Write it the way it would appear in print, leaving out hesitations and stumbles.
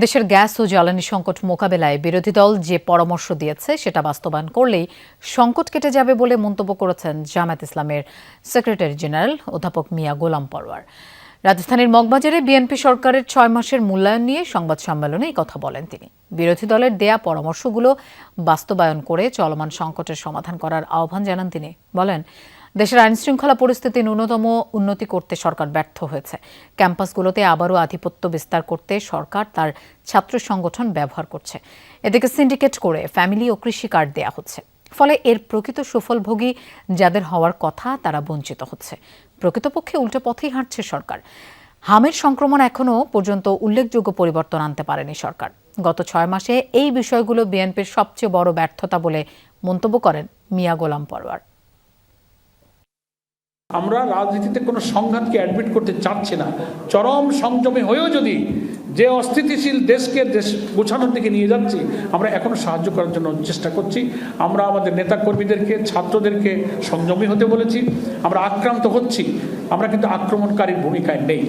দেশের গ্যাস ও জ্বালানি সংকট মোকাবেলায় বিরোধী দল যে পরামর্শ দিয়েছে সেটা বাস্তবায়ন করলেই সংকট কেটে যাবে বলে মন্তব্য করেছেন জামায়াত ইসলামের সেক্রেটারি জেনারেল অধ্যাপক মিয়া গোলাম পরোয়ার। রাজধানীর মগবাজারে বিএনপি সরকারের 6 মাসের মূল্যায়ন নিয়ে সংবাদ সম্মেলনে এই কথা বলেন তিনি। বিরোধী দলের দেয়া পরামর্শগুলো বাস্তবায়ন করে চলমান সংকটের সমাধান করার আহ্বান জানান তিনি। বলেন, দেশের আইনশৃঙ্খলা পরিস্থিতি ন্যূনতম উন্নতি করতে সরকার ব্যর্থ হয়েছে। ক্যাম্পাসগুলোতে আবারও আধিপত্য বিস্তার করতে সরকার তার ছাত্র সংগঠন ব্যবহার করছে। এদিকে সিন্ডিকেট করে ফ্যামিলি ও কৃষি কার্ড দেয়া হচ্ছে। ফলে এর প্রকৃত সুফলভোগী যাদের হওয়ার কথা তারা বঞ্চিত হচ্ছে। প্রকৃতপক্ষে উল্টো পথেই হাঁটছে সরকার। হামের সংক্রমণ এখনো পর্যন্ত উল্লেখযোগ্য পরিবর্তন আনতে পারেনি সরকার। গত 6 মাসে এই বিষয়গুলো বিএনপির সবচেয়ে বড় ব্যর্থতা বলে মন্তব্য করেন মিয়া গোলাম পরোয়ার। আমরা রাজনীতিতে কোনো সংঘাতকে অ্যাডমিট করতে চাচ্ছি না। চরম সংযমে হয়েও যদি যে অস্থিতিশীল দেশকে গোছানোর দিকে নিয়ে যাচ্ছি, আমরা এখনো সাহায্য করার জন্য চেষ্টা করছি। আমরা আমাদের নেতা কর্মীদেরকে, ছাত্রদেরকে সংযমী হতে বলেছি। আমরা আক্রান্ত হচ্ছি, আমরা কিন্তু আক্রমণকারীর ভূমিকায় নেই।